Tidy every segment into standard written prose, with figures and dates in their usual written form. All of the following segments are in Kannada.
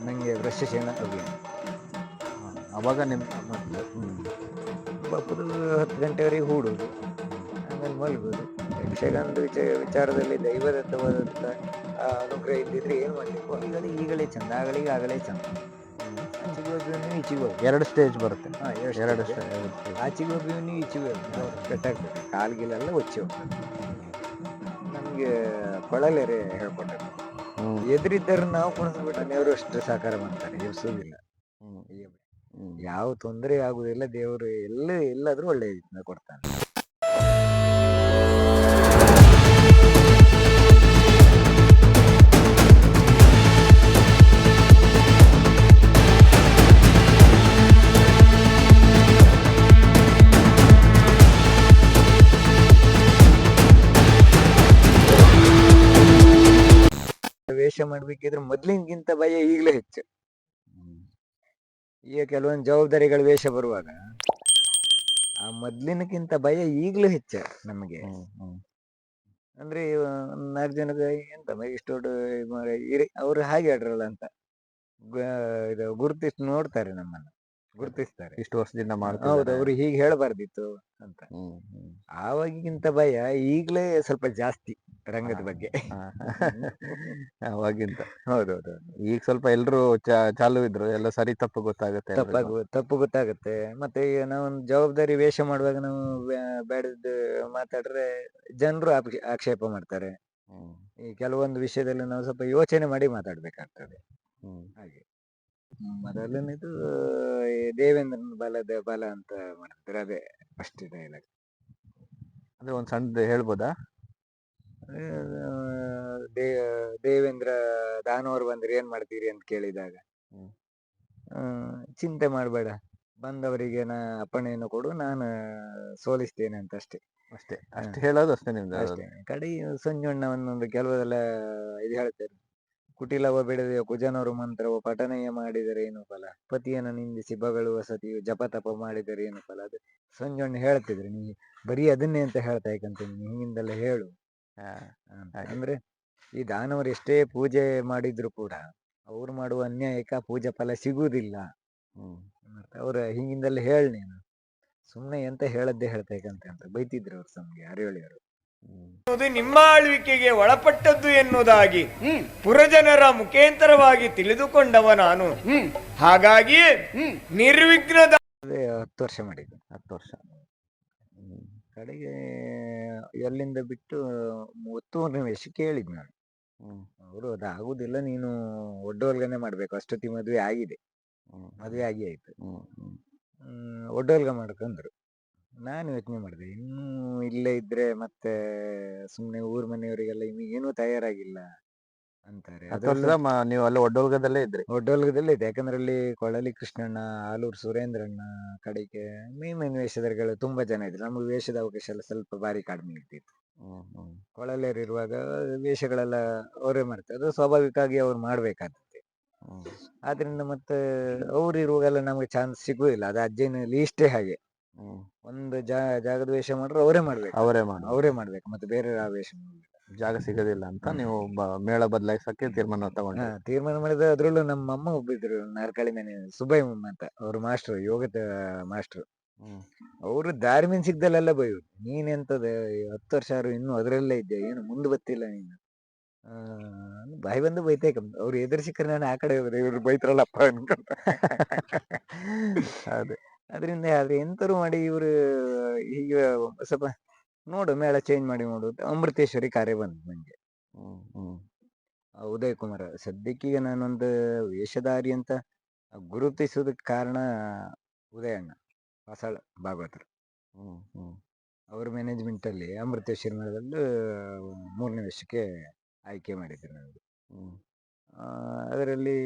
ನಂಗೆ ವೃಷಶೇನ ಅಭಿನಯ. ಅವಾಗ ನಿಮ್ಮ ಮೊದಲು ಹ್ಮ್ ಬಪ್ಪದು 10 ಗಂಟೆವರೆಗೆ ಹೂಡೋದು, ಹ್ಮ್ ಆಮೇಲೆ ಮಲಗೋದು. ಯಕ್ಷಗಾನದ ವಿಚಾರದಲ್ಲಿ ದೈವದತ್ತವಾದಂಥ ಅನುಗ್ರಹ ಇದ್ದಿದ್ರೆ ಏನು ಮಾಡಲಿಕ್ಕೂ ಈಗಲೇ ಚಂದ, ಆಗಲೇ ಚಂದ. ಆಚೆಗೆ ಒಬ್ಬನು ಈಚೆಗೆ ಒಬ್ಬ. 2 ಸ್ಟೇಜ್ ಬರುತ್ತೆ. ಹಾಂ, 2 2 ಸ್ಟೇಜ್. ಸ್ಟೇಜ್. ಆಚೆಗೆ ಒಬ್ಬನು ಈಚೆಗೆ ಒಬ್ಬ ಪೆಟ್ಟಾಗ್ತದೆ, ಕಾಲ್ಗಿಲೆಲ್ಲ ಒಚ್ಚಿ ಹೋಗ್ತದೆ. ನಮಗೆ ಕೊಳಲೇರೆ ಹೇಳ್ಕೊಟ್ಟದ್ದು. ಹ್ಮ್ ಎದುರಿದ್ದರು ನಾವು ಕುಣಿಸ್ಬಿಟ್ಟು ದೇವರು ಅಷ್ಟು ಸಹಕಾರ ಮಾಡ್ತಾರೆ, ಎಬ್ಸೋದಿಲ್ಲ. ಹ್ಮ್ ಹ್ಮ್ ಯಾವ ತೊಂದರೆ ಆಗುದಿಲ್ಲ, ದೇವರು ಎಲ್ಲಾದ್ರೂ ಒಳ್ಳೆ ಇದನ್ನ ಕೊಡ್ತಾನೆ. ವೇಷ ಮಾಡ್ಬೇಕಿದ್ರೆ ಮೊದ್ಲಿನ್ಗಿಂತ ಭಯ ಈಗಲೇ ಹೆಚ್ಚು. ಈಗ ಕೆಲವೊಂದು ಜವಾಬ್ದಾರಿಗಳ ವೇಷ ಬರುವಾಗ ಆ ಮೊದ್ಲಿನಕ್ಕಿಂತ ಭಯ ಈಗಲೂ ಹೆಚ್ಚು ನಮಗೆ. ಅಂದ್ರೆ 4 ಜನದ ಎಂತ ಇಷ್ಟು ದೊಡ್ಡ ಅವ್ರು ಹಾಗೆ ಆಡ್ರಲ್ಲ ಅಂತ ಇದು ಗುರುತಿಸಿ ನೋಡ್ತಾರೆ, ನಮ್ಮನ್ನ ಗುರುತಿಸ್ತಾರೆ. ಇಷ್ಟು ವರ್ಷದಿಂದ ಹೌದು, ಮಾಡ್ತಿದ್ದಾರೆ. ಅವ್ರು ಹೀಗೆ ಹೇಳಬಾರ್ದಿತ್ತು ಅಂತ. ಆವಾಗಿಗಿಂತ ಭಯ ಈಗಲೇ ಸ್ವಲ್ಪ ಜಾಸ್ತಿ ರಂಗದ ಬಗ್ಗೆ. ಅವಾಗಿಂತ ಹೌದೌದು. ಈಗ ಸ್ವಲ್ಪ ಎಲ್ರು ಚಾಲು ಇದ್ರು, ಎಲ್ಲ ಸರಿ ತಪ್ಪು ಗೊತ್ತಾಗುತ್ತೆ ಎಲ್ರಿಗೂ. ತಪ್ಪು ಗೊತ್ತಾಗುತ್ತೆ. ಮತ್ತೆ ಈಗ ನಾವೊಂದು ಜವಾಬ್ದಾರಿ ವೇಷ ಮಾಡುವಾಗ ನಾವು ಬೇಡದ್ದು ಮಾತಾಡ್ರೆ ಜನರು ಆಕ್ಷೇಪ ಮಾಡ್ತಾರೆ. ಈ ಕೆಲವೊಂದು ವಿಷಯದಲ್ಲಿ ನಾವು ಸ್ವಲ್ಪ ಯೋಚನೆ ಮಾಡಿ ಮಾತಾಡ್ಬೇಕಾಗ್ತದೆ. ಹಾಗೆ ಮೊದಲನೇದು ಈ ದೇವೇಂದ್ರನ ಬಲ ಅಂತ ಮಾಡ್ತಾರೆ, ಅದೇ ಫಸ್ಟ್ ಡೈಲಾಗ್. ಅಂದ್ರೆ ಒಂದ್ ಸಣ್ಣ ಹೇಳ್ಬೋದಾ? ದೇವೇಂದ್ರ ದಾನವರು ಬಂದ್ರೆ ಏನ್ ಮಾಡ್ತೀರಿ ಅಂತ ಕೇಳಿದಾಗ, ಚಿಂತೆ ಮಾಡಬೇಡ, ಬಂದವರಿಗೆ ಅಪ್ಪಣೆಯನ್ನು ಕೊಡು, ನಾನು ಸೋಲಿಸ್ತೇನೆ ಅಂತ ಅಷ್ಟೇ. ಅಷ್ಟೇ ಹೇಳೋದು, ಅಷ್ಟೇ ನಿಮ್ದು. ಅಷ್ಟೇ. ಕಡೆ ಸಂಜಣ್ಣ ಒಂದೊಂದು ಕೆಲವದೆಲ್ಲ ಇದು ಹೇಳ್ತಾರೆ. ಕುಟಿಲವ ಬಿಡದೆಯೋ ಕುಜನರು ಮಂತ್ರವು ಪಠನೆಯ ಮಾಡಿದರೆ ಏನು ಫಲ, ಪತಿಯನ್ನು ನಿಂದಿಸಿ ಬಗಳುವ ಸತಿಯು ಜಪತಪ ಮಾಡಿದರೆ ಏನು ಫಲ. ಅದು ಸಂಜಣ್ಣ ಹೇಳ್ತಿದ್ರೆ, ನೀ ಬರೀ ಅದನ್ನೇ ಅಂತ ಹೇಳ್ತಾ ಇಕಂತೀನಿ, ಹಿಂಗಿಂದೆಲ್ಲ ಹೇಳು ಅಂದ್ರೆ ಈ ದಾನವರು ಎಷ್ಟೇ ಪೂಜೆ ಮಾಡಿದ್ರು ಕೂಡ ಅವ್ರು ಮಾಡುವ ಅನ್ಯಾಯಕ್ಕೆ ಪೂಜೆ ಫಲ ಸಿಗುವುದಿಲ್ಲ. ಅವ್ರ ಹಿಂಗಿಂದೆಲ್ಲ ಹೇಳಿ, ನೀನು ಸುಮ್ಮನೆ ಎಂತ ಹೇಳದ್ದೇ ಹೇಳ್ತೇಕಂತೆ ಅಂತ ಬೈತಿದ್ರು ಅವ್ರು ನಮ್ಗೆ ಅರಿವಳಿಯವರು. ನಿಮ್ಮ ಆಳ್ವಿಕೆಗೆ ಒಳಪಟ್ಟದ್ದು ಎನ್ನುವುದಾಗಿ ಪುರಜನರ ಮುಖೇಂತರವಾಗಿ ತಿಳಿದುಕೊಂಡವ ನಾನು. ಹಾಗಾಗಿಯೇ ನಿರ್ವಿಘ್ನದ 10 ವರ್ಷ ಮಾಡಿದ್ದು. 10 ವರ್ಷ ಕಡೆಗೆ ಎಲ್ಲಿಂದ ಬಿಟ್ಟು 30ನೇ ವೇಷಕ್ಕೆ ಹೇಳಿದ್ ನಾನು. ಅವರು ಅದಾಗುದಿಲ್ಲ, ನೀನು ಒಡ್ಡೋಲ್ಗನೆ ಮಾಡ್ಬೇಕು, ಅಷ್ಟೊತ್ತಿ ಮದುವೆ ಆಗಿದೆ, ಮದುವೆ ಆಗಿ ಆಯ್ತು. ಒಡ್ಡೋಲ್ಗ ಮಾಡ್ಕೊಂಡ್ರು. ನಾನು ಯೋಚನೆ ಮಾಡಿದೆ, ಇನ್ನೂ ಇಲ್ಲೇ ಇದ್ರೆ ಮತ್ತೆ ಸುಮ್ನೆ ಊರ್ ಮನೆಯವರಿಗೆಲ್ಲ ಏನೂ ತಯಾರಾಗಿಲ್ಲ ಅಂತಾರೆ. ನೀವು ಅಲ್ಲಿ ಒಡ್ಡೋಲ್ಗದಲ್ಲೇ ಇದ್ರಿ? ಒಡ್ಡೋಲ್ಗದಲ್ಲೇ ಇದೆ. ಯಾಕಂದ್ರೆ ಅಲ್ಲಿ ಕೊಳಲಿ ಕೃಷ್ಣಣ್ಣ, ಆಲೂರು ಸುರೇಂದ್ರಣ್ಣ, ಕಡೆಗೆ ಮೇನ್ ವೇಷಧಾರಿಗಳು ತುಂಬಾ ಜನ ಇದ್ರು. ನಮ್ಗೆ ವೇಷದ ಅವಕಾಶ ಎಲ್ಲ ಸ್ವಲ್ಪ ಭಾರಿ ಕಡಿಮೆ ಇರ್ತಿತ್ತು. ಕೊಳಲೇರಿರುವಾಗ ವೇಷಗಳೆಲ್ಲ ಅವರೇ ಮಾಡ್ತಾರೆ, ಅದು ಸ್ವಾಭಾವಿಕವಾಗಿ ಅವ್ರು ಮಾಡ್ಬೇಕಾಗುತ್ತೆ. ಆದ್ರಿಂದ ಮತ್ತೆ ಅವ್ರು ಇರುವಾಗೆಲ್ಲ ನಮ್ಗೆ ಚಾನ್ಸ್ ಸಿಗುದಿಲ್ಲ. ಅದು ಅಜ್ಜನಲ್ಲಿ ಇಷ್ಟೇ ಹಾಗೆ, ಒಂದು ಜಾಗದ ವೇಷ ಮಾಡ್ರೆ ಅವರೇ ಮಾಡ್ಬೇಕು, ಮತ್ತೆ ಬೇರೆ ಆ ವೇಷ ಜಾಗ ಸಿಗೋದಿಲ್ಲ ಅಂತ ನೀವು ಮೇಳ ಬದಲಾಯಿಸಕ್ಕೆ ತೀರ್ಮಾನ ತಗೊಂಡ್ರಿ? ತೀರ್ಮಾನ ಮಾಡಿದ. ಅದ್ರಲ್ಲೂ ನಮ್ಮ ಅಮ್ಮ ಒಬ್ಬಿದ್ರು, ನಾರ್ಕಳಿ ಮನೆ ಸುಬ್ಬಯ್ಯ ಅಂತ, ಅವ್ರ ಮಾಸ್ಟ್ರು, ಯೋಗದ ಮಾಸ್ಟ್ರು. ಅವರು ದಾರಿ ಮೀನ್ ಸಿಗ್ದಲ್ಲೆಲ್ಲ ಬೈಯುದು, ನೀನೆಂತದ 10 ವರ್ಷ ಇನ್ನೂ ಅದ್ರಲ್ಲೇ ಇದ್ದೆ, ಏನು ಮುಂದೆ ಗೊತ್ತಿಲ್ಲ ನೀನು. ಬಾಯಿ ಬಂದು ಬೈತೇಕ. ಅವ್ರು ಎದುರು ಸಿಕ್ಕರೆ ನಾನು ಆ ಕಡೆ ಹೋಗುದು, ಇವ್ರು ಬೈತಾರಲ್ಲಪ್ಪ ಅನ್ಕೊಂಡ. ಅದೇ ಅದರಿಂದ ಆದ್ರೆ ಎಂತರು ಮಾಡಿ ಇವ್ರು ಹೀಗೆ ಸ್ವಲ್ಪ ನೋಡು ಮೇಳ ಚೇಂಜ್ ಮಾಡಿ ನೋಡು. ಅಮೃತೇಶ್ವರಿ ಕಾರ್ಯ ಬಂತು ನಂಗೆ. ಉದಯ್ ಕುಮಾರ್ ಸದ್ಯಕ್ಕೀಗ ನಾನೊಂದು ವೇಷಧಾರಿ ಅಂತ ಗುರುತಿಸೋದಕ್ಕೆ ಕಾರಣ ಉದಯಣ್ಣ ಹೊಸಳ ಭಾಗವತರು. ಅವ್ರ ಮ್ಯಾನೇಜ್ಮೆಂಟ್ ಅಲ್ಲಿ ಅಮೃತೇಶ್ವರಿ ಮೇಳದಲ್ಲೂ 3ನೇ ವೇಷಕ್ಕೆ ಆಯ್ಕೆ ಮಾಡಿದ್ರು ನನಗೆ. ಅದರಲ್ಲಿ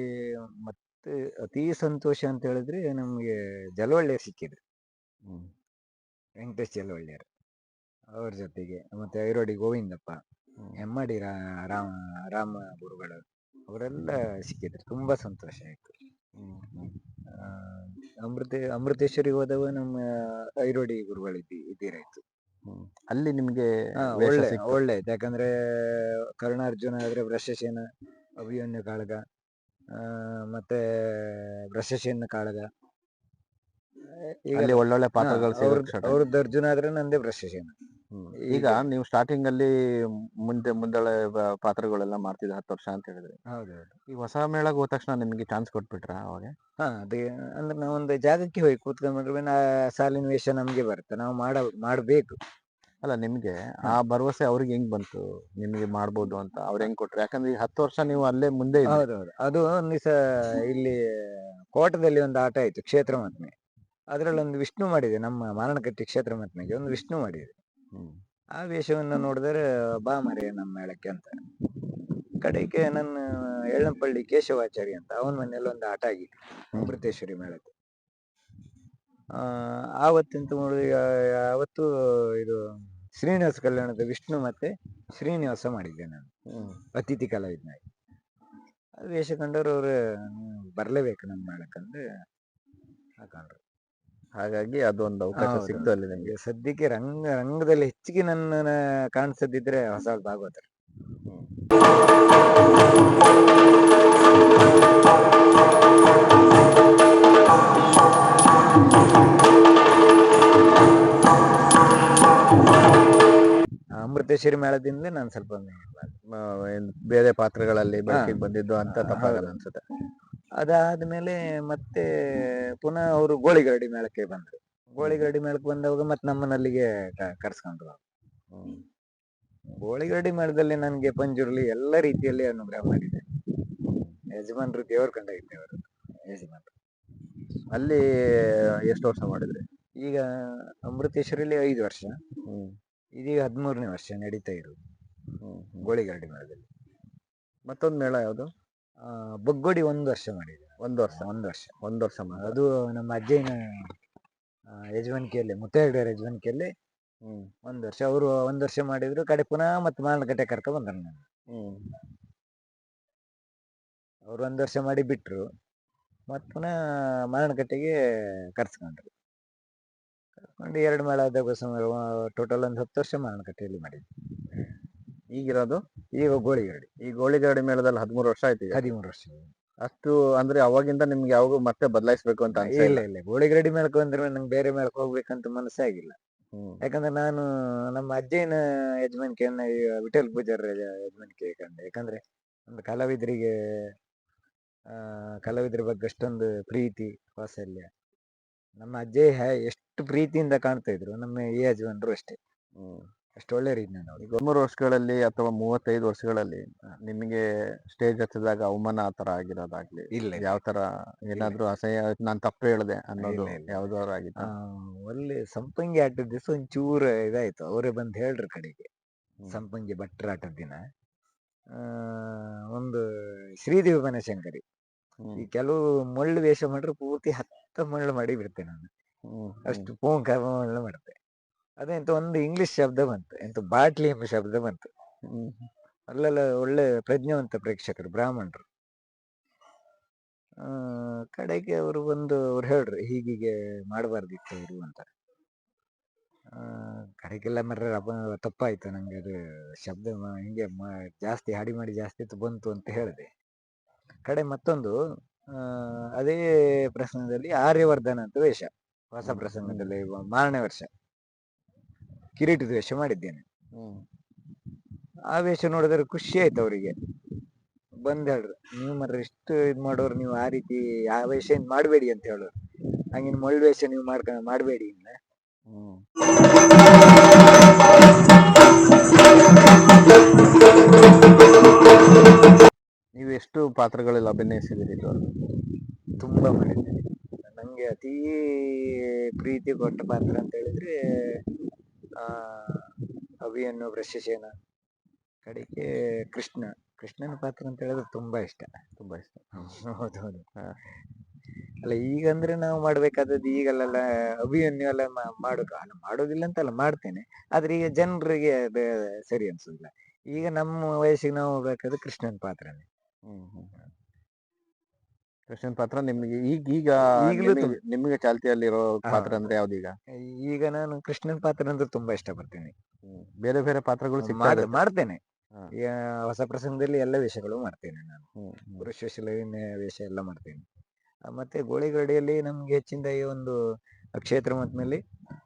ಮತ್ತೆ ಅತಿ ಸಂತೋಷ ಅಂತ ಹೇಳಿದ್ರೆ ನಮ್ಗೆ ಜಲವಳ್ಳಿಯರು ಸಿಕ್ಕಿದ್ರು, ವೆಂಕಟೇಶ್ ಜಲವಳ್ಳಿಯರು. ಅವ್ರ ಜೊತೆಗೆ ಮತ್ತೆ ಐರೋಡಿ ಗೋವಿಂದಪ್ಪ, ಹೆಮ್ಮಡಿ ರಾಮ ಗುರುಗಳು, ಅವರೆಲ್ಲ ಸಿಕ್ಕಿದ್ರು. ತುಂಬಾ ಸಂತೋಷ ಆಯ್ತು. ಅಮೃತೇಶ್ವರಿಗೆ ಹೋದವ ನಮ್ಮ ಐರೋಡಿ ಗುರುಗಳು ಇದ್ದೀರಾಯ್ತು. ಅಲ್ಲಿ ನಿಮ್ಗೆ ಒಳ್ಳೆ ಯಾಕಂದ್ರೆ ಕರ್ಣಾರ್ಜುನ ಆದ್ರೆ ವೃಷಸೇನ, ಅಭಿಮನ್ಯು ಕಾಳಗ, ಮತ್ತೆ ವೃಷಸೇನ ಕಾಳಗ. ಈಗ ಅಲ್ಲಿ ಒಳ್ಳೊಳ್ಳೆ ಪಾತ್ರಗಳು ಸಿಗಕ್ start ಆಯ್ತು. ಅವ್ರದ್ದು ಅರ್ಜುನ ಆದ್ರೆ ನಂದೇ ವೃಷಸೇನ. ಈಗ ನೀವು ಸ್ಟಾರ್ಟಿಂಗ್ ಅಲ್ಲಿ ಮುಂದಳೆ ಪಾತ್ರಗಳೆಲ್ಲ ಮಾಡ್ತಿದ್ದೆ 10 ವರ್ಷ ಅಂತ ಹೇಳಿದ್ರಿ. ಹೌದೌದು. ಈ ಹೊಸ ಮೇಳಕ್ಕೆ ಹೋದ ತಕ್ಷಣ ನಿಮ್ಗೆ ಚಾನ್ಸ್ ಕೊಟ್ಬಿಟ್ರ ಅವಾಗ? ಅದೇ ಅಂದ್ರೆ ನಾವೊಂದು ಜಾಗಕ್ಕೆ ಹೋಗಿ ಕೂತ್ಕೊಂಡ್ರೆ ಸಾಲಿನ ವೇಷ ನಮ್ಗೆ ಬರುತ್ತೆ, ನಾವು ಮಾಡ್ಬೇಕು. ಅಲ್ಲ, ನಿಮ್ಗೆ ಆ ಭರವಸೆ ಅವ್ರಿಗೆ ಹೆಂಗ್ ಬಂತು ನಿಮ್ಗೆ ಮಾಡ್ಬೋದು ಅಂತ? ಅವ್ರು ಹೆಂಗ್ ಕೊಟ್ರು? ಯಾಕಂದ್ರೆ ಈ 10 ವರ್ಷ ನೀವು ಅಲ್ಲೇ ಮುಂದೆ ಇದ್ರಿ. ಹೌದೌದು. ಅದು ಒಂದ್ ದಿವಸ ಇಲ್ಲಿ ಕೋಟದಲ್ಲಿ ಒಂದು ಆಟ ಆಯ್ತು, ಕ್ಷೇತ್ರ ಮತ್ಮೆ. ಅದ್ರಲ್ಲಿ ಒಂದು ವಿಷ್ಣು ಮಾಡಿದೆ, ನಮ್ಮ ಮಾರಣಕಟ್ಟಿ ಕ್ಷೇತ್ರ ಮತ್ಮೆಗೆ ಒಂದು ವಿಷ್ಣು ಮಾಡಿದೆ. ಆ ವೇಷವನ್ನು ನೋಡಿದರೆ ಬಾ ಮರೆ ನಮ್ಮ ಮೇಳಕ್ಕೆ ಅಂತ. ಕಡೆಗೆ ನನ್ನ ಎಳ್ಳಂಪಳ್ಳಿ ಕೇಶವಾಚಾರಿ ಅಂತ ಅವನ ಮನೆಯಲ್ಲಿ ಒಂದು ಆಟ ಆಗಿತ್ತು ಅಮೃತೇಶ್ವರಿ ಮೇಳಕ್ಕೆ. ಆವತ್ತಿಂತ ಅವತ್ತು ಇದು ಶ್ರೀನಿವಾಸ ಕಲ್ಯಾಣದ ವಿಷ್ಣು ಮತ್ತೆ ಶ್ರೀನಿವಾಸ ಮಾಡಿದ್ದೆ ನಾನು, ಅತಿಥಿ ಕಲಾವಿದನಾಗಿ. ಅದು ವೇಷ ಕಂಡವರು ಅವ್ರು ಬರ್ಲೇಬೇಕು ನಮ್ಮ ಮೇಳಕ್ಕಂದ್ರೆ ಹಾಕೊಂಡ್ರು. ಹಾಗಾಗಿ ಅದೊಂದು ಅವಕಾಶ ಸಿಕ್ತು ಅಲ್ಲಿ ನಿಮ್ಗೆ. ಸದ್ಯಕ್ಕೆ ರಂಗದಲ್ಲಿ ಹೆಚ್ಚಿಗೆ ನನ್ನ ಕಾಣಿಸದಿದ್ರೆ ಹೊಸ ಭಾಗವತರು. ಅಮೃತೇಶ್ವರಿ ಮೇಳದಿಂದ ನಾನು ಸ್ವಲ್ಪ ಬೇರೆ ಪಾತ್ರಗಳಲ್ಲಿ ಬೆಳಕಿಗೆ ಬಂದಿದ್ದು ಅಂತ ತಪ್ಪಾಗಲ್ಲ ಅನ್ಸುತ್ತೆ. ಅದಾದ್ಮೇಲೆ ಮತ್ತೆ ಪುನಃ ಅವರು ಗೋಳಿಗರಡಿ ಮೇಳಕ್ಕೆ ಬಂದ್ರು. ಗೋಳಿಗರಡಿ ಮೇಳಕ್ಕೆ ಬಂದವಾಗ ಮತ್ತೆ ನಮ್ಮನಲ್ಲಿಗೆ ಕರ್ಸ್ಕೊಂಡ್ರು. ಗೋಳಿಗರಡಿ ಮೇಳದಲ್ಲಿ ನನ್ಗೆ ಪಂಜುರ್ಲಿ ಎಲ್ಲ ರೀತಿಯಲ್ಲಿ ಅನುಗ್ರಹ ಮಾಡಿದೆ. ಯಜಮಾನ್ರು ದೇವ್ರ ಕಂಡ ಇದ್ದವರು ಯಜಮಾನ್ರು. ಅಲ್ಲಿ ಎಷ್ಟು ವರ್ಷ ಮಾಡಿದ್ರಿ? ಈಗ ಅಮೃತೇಶ್ವರಿಲಿ 5 ವರ್ಷ, ಇದೀಗ 13ನೇ ವರ್ಷ ನಡೀತಾ ಇರೋದು ಗೋಳಿಗರಡಿ ಮೇಳದಲ್ಲಿ. ಮತ್ತೊಂದು ಮೇಳ ಯಾವುದು? ಬಗ್ಗೋಡಿ 1 ವರ್ಷ ಮಾಡಿದೆ. 1 ವರ್ಷ ಅದು ನಮ್ಮ ಅಜ್ಜಯ್ಯನ ಯಜಮಾನಿಕೆಯಲ್ಲಿ, ಮುತ್ತೈದೆಯರ ಯಜಮಾನಿಕೆಯಲ್ಲಿ 1 ವರ್ಷ. ಅವರು 1 ವರ್ಷ ಮಾಡಿದ್ರು. ಕಡೆ ಪುನಃ ಮತ್ತೆ ಮಾರಣಕಟ್ಟೆ ಕರ್ಕ ಬಂದರು ನಾನು. ಅವ್ರು 1 ವರ್ಷ ಮಾಡಿ ಬಿಟ್ರು, ಮತ್ ಪುನಃ ಮಾರಣಕಟ್ಟೆಗೆ ಕರ್ಸ್ಕೊಂಡ್ರು. ಕರ್ಕೊಂಡು 2 ಮೇಳ ಆದಾಗ ಟೋಟಲ್ ಒಂದು 10 ವರ್ಷ ಮಾರಣಕಟ್ಟೆಯಲ್ಲಿ ಮಾಡಿದ್ವಿ. ಈಗಿರೋದು ಈಗ ಗೋಳಿಗರಡಿ. ಈ ಗೋಳಿಗರಡಿ ಮೇಳದಲ್ಲಿ 13 ವರ್ಷ ಆಯ್ತು. 13 ವರ್ಷ. ಅಷ್ಟು ಅಂದ್ರೆ ಅವಾಗಿಂದ ನಿಮ್ಗೆ ಯಾವಾಗ ಮತ್ತೆ ಬದಲಾಯಿಸ್ಬೇಕು ಅಂತ ಇಲ್ಲ. ಗೋಳಿಗರಡಿ ಮೇಳಕ್ಕೆ ಬಂದ್ರೆ ನಂಗೆ ಬೇರೆ ಮೇಳಕ್ಕೆ ಹೋಗ್ಬೇಕಂತ ಮನಸ್ಸೇ ಆಗಿಲ್ಲ. ಯಾಕಂದ್ರೆ ನಾನು ನಮ್ಮ ಅಜ್ಜಯ್ಯನ ಯಜಮಾನಿಕೆಯನ್ನ ವಿಠಲ್ ಪೂಜಾರ ಯಜಮಾನಿಕೆ ಕಂಡೆ. ಯಾಕಂದ್ರೆ ಒಂದು ಕಲಾವಿದರಿಗೆ ಕಲಾವಿದರ ಬಗ್ಗೆ ಅಷ್ಟೊಂದು ಪ್ರೀತಿ ವಾತ್ಸಲ್ಯ. ನಮ್ಮ ಅಜ್ಜಯ್ಯ ಎಷ್ಟು ಪ್ರೀತಿಯಿಂದ ಕಾಣ್ತಾ ಇದ್ರು, ನಮ್ಮ ಈ ಯಜಮಾನ್ರು ಅಷ್ಟೇ, ಅಷ್ಟು ಒಳ್ಳೆ ರೀತಿ. ನಾವು 13 ವರ್ಷಗಳಲ್ಲಿ ಅಥವಾ 35 ವರ್ಷಗಳಲ್ಲಿ ನಿಮಗೆ ಸ್ಟೇಜ್ ಹತ್ತಿದಾಗ ಅವಮಾನ ಆತರ ಆಗಿರೋದಾಗ್ಲಿ, ಇಲ್ಲ, ಯಾವ ತರ ಏನಾದ್ರು ಅಸಹ್ಯ ನಾನ್ ತಪ್ಪು ಹೇಳ್ದೆ ಅನ್ನೋದು ಯಾವ್ದಾದ್ರು ಆಗಿತ್ತು? ಒಳ್ಳೆ ಸಂಪಂಗಿ ಆಟದ ದಿವಸ ಒಂಚೂರು ಇದಾಯ್ತು. ಅವರೇ ಬಂದು ಹೇಳ್ರು ಕಡೆಗೆ, ಸಂಪಂಗಿ ಭಟ್ರ ಆಟದ ದಿನ ಒಂದು ಶ್ರೀದೇವಿ ಬನಶಂಕರಿ ಈ ಕೆಲವು ಮಳ್ಳು ವೇಷ ಮಾಡ್ರೆ ಪೂರ್ತಿ 10 ಮಳ್ಳು ಮಾಡಿ ಬಿಡ್ತೆ ನಾನು. ಅಷ್ಟು ಪೋಂಕ ಮಳ್ಳು ಮಾಡ್ತೆ. ಅದೆಂತ ಒಂದು ಇಂಗ್ಲಿಷ್ ಶಬ್ದ ಬಂತು, ಎಂತ ಬಾಟ್ಲಿ ಎಂಬ ಶಬ್ದ ಬಂತು. ಅಲ್ಲೆಲ್ಲ ಒಳ್ಳೆ ಪ್ರಜ್ಞಾವಂತ ಪ್ರೇಕ್ಷಕರು, ಬ್ರಾಹ್ಮಣರು. ಕಡೆಗೆ ಅವರು ಬಂದು ಅವ್ರು ಹೇಳ್ರು, ಹೀಗೀಗೆ ಮಾಡಬಾರ್ದಿತ್ತು ಅವರು ಅಂತ. ಕಡೆಗೆಲ್ಲ ಮರ್ರೆ ತಪ್ಪಾಯ್ತು ನಂಗೆ, ಅದು ಶಬ್ದ ಹಿಂಗೆ ಜಾಸ್ತಿ ಹಾಡಿ ಮಾಡಿ ಜಾಸ್ತಿ ಬಂತು ಅಂತ ಹೇಳಿದೆ. ಕಡೆ ಮತ್ತೊಂದು ಅದೇ ಪ್ರಸಂಗದಲ್ಲಿ ಆರ್ಯವರ್ಧನ ಅಂತ ವೇಷ, ಹೊಸ ಪ್ರಸಂಗದಲ್ಲಿ ಮಾರನೇ ವರ್ಷ ಕಿರೀಟದ ವೇಷ ಮಾಡಿದ್ದೇನೆ. ಆ ವೇಷ ನೋಡಿದ್ರೆ ಖುಷಿ ಆಯ್ತು ಅವರಿಗೆ. ಬಂದ್ ಹೇಳ್ರು, ನೀವು ಮರ್ರೆ ಇಷ್ಟು ಇದ್ ಮಾಡೋರು, ನೀವು ಆ ರೀತಿ ಆ ವೇಷ ಮಾಡ್ಬೇಡಿ ಅಂತ ಹೇಳೋರು. ಹಂಗಿನ ಮಳ್ಳು ವೇಷ ನೀವು ಮಾಡ್ಬೇಡಿ ಇನ್ನ. ನೀವು ಎಷ್ಟು ಪಾತ್ರಗಳಲ್ಲಿ ಅಭಿನಯಿಸಿದಿರಿ? ತುಂಬಾ ಮಾಡಿದ್ದೀನಿ. ನಂಗೆ ಅತೀ ಪ್ರೀತಿ ಕೊಟ್ಟ ಪಾತ್ರ ಅಂತ ಹೇಳಿದ್ರೆ ಅಭಿಯನ್ನು ವೃಷಸೇನ, ಕಡೆಗೆ ಕೃಷ್ಣನ ಪಾತ್ರ ಅಂತ ಹೇಳಿದ್ರೆ ತುಂಬಾ ಇಷ್ಟ. ಹೌದೌದು. ಅಲ್ಲ, ಈಗ ಅಂದ್ರೆ ನಾವು ಮಾಡ್ಬೇಕಾದದ್ದು ಈಗಲ್ಲೆಲ್ಲ ಅಭಿಯನ್ನು ಎಲ್ಲ ಮಾಡೋದಿಲ್ಲ ಅಂತಲ್ಲ, ಮಾಡ್ತೇನೆ. ಆದ್ರೆ ಈಗ ಜನರಿಗೆ ಅದು ಸರಿ ಅನ್ಸುದಿಲ್ಲ. ಈಗ ನಮ್ಮ ವಯಸ್ಸಿಗೆ ನಾವು ಬೇಕಾದ್ರೆ ಕೃಷ್ಣನ ಪಾತ್ರನೇ. ಕೃಷ್ಣನ್ ಪಾತ್ರ ನಿಮ್ಗೆ ಈಗ ನಿಮ್ಗೆ ಚಾಲ್ತಿಯಲ್ಲಿರೋ ಪಾತ್ರ ಅಂದ್ರೆ ಯಾವ್ದೀಗ? ಈಗ ನಾನು ಕೃಷ್ಣನ್ ಪಾತ್ರ ಅಂದ್ರೆ ತುಂಬಾ ಇಷ್ಟಪಡ್ತೀನಿ. ಬೇರೆ ಬೇರೆ ಪಾತ್ರಗಳು ಮಾಡ್ತೇನೆ. ಹಾ. ಈಗ ಹೊಸ ಪ್ರಸಂಗದಲ್ಲಿ ಎಲ್ಲ ವೇಷಗಳು ಮಾಡ್ತೇನೆ ನಾನು. ಹ್ಮ್, ಹ್ಮ್. ಪುರುಷಶೀಲಿನ ವೇಷ ಎಲ್ಲ ಮಾಡ್ತೇನೆ. ಮತ್ತೆ ಗೋಳಿಗರಡಿಯಲ್ಲಿ ನಮ್ಗೆ ಹೆಚ್ಚಿನ ಈ ಒಂದು ಕ್ಷೇತ್ರ ಮಟ್ಟಿನಲ್ಲಿ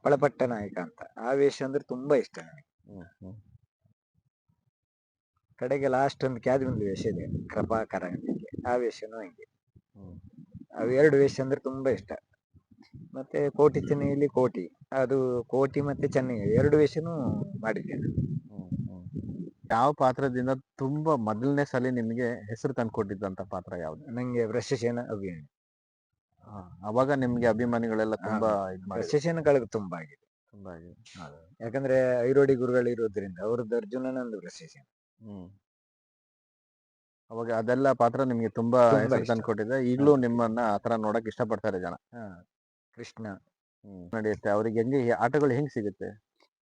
ಒಳಪಟ್ಟ ನಾಯಕ ಅಂತ ಆ ವೇಷ ಅಂದ್ರೆ ತುಂಬಾ ಇಷ್ಟ ನನಗೆ. ಹ್ಮ್, ಹ್ಮ್. ಕಡೆಗೆ ಲಾಸ್ಟ್ ಒಂದು ಕ್ಯಾದಿಗೊಂದು ವೇಷ ಇದೆ ಕೃಪಾಕರ ಅಂತಕ್ಕೆ, ಆ ವೇಷನೂ ಹಂಗೆ. ಹ್ಮ್. ಅವು ಎರಡು ವೇಷ ಅಂದ್ರೆ ತುಂಬಾ ಇಷ್ಟ. ಮತ್ತೆ ಕೋಟಿ ಚೆನ್ನೈಯಲ್ಲಿ ಕೋಟಿ, ಅದು ಕೋಟಿ ಮತ್ತೆ ಚೆನ್ನೈ ಎರಡು ವೇಷನೂ ಮಾಡಿದ್ದೇನೆ. ಹ್ಮ್, ಹ್ಮ್. ಯಾವ ಪಾತ್ರದಿಂದ ತುಂಬಾ ಮೊದಲನೇ ಸಲ ನಿಮ್ಗೆ ಹೆಸರು ತಂದ್ಕೊಟ್ಟಿದ್ದಂತ ಪಾತ್ರ ಯಾವ್ದು? ನಂಗೆ ವೃಷಸೇನ ಅಭಿನಯ. ಅವಾಗ ನಿಮ್ಗೆ ಅಭಿಮಾನಿಗಳೆಲ್ಲ ತುಂಬಾ ಇದ್ ಮಾಡಿದ್ರು. ವೃಷಸೇನ ಕಳೆದು ತುಂಬಾ ಆಗಿದೆ. ತುಂಬಾ ಆಗಿದೆ. ಯಾಕಂದ್ರೆ ಐರೋಡಿ ಗುರುಗಳು ಇರೋದ್ರಿಂದ ಅವ್ರದ್ದು ಅರ್ಜುನ ನಂದು ವೃಷಸೇನ. ಹ್ಮ್. ಅವಾಗ ಅದೆಲ್ಲ ಪಾತ್ರ ನಿಮ್ಗೆ ತುಂಬಾ ತುಂಬಾ ಹೆಸರು ಇಷ್ಟ. ತಂದ್ಕೊಟ್ಟಿದೆ. ಈಗ್ಲೂ ನಿಮ್ಮನ್ನ ಆತರ ನೋಡಕ್ ಇಷ್ಟಪಡ್ತಾರೆ ಜನ. ಹಾ, ಕೃಷ್ಣ. ನಡೆಯುತ್ತೆ ಅವ್ರಿಗೆ ಹೆಂಗೆ ಈ ಆಟಗಳು ಹೆಂಗ್ ಸಿಗುತ್ತೆ?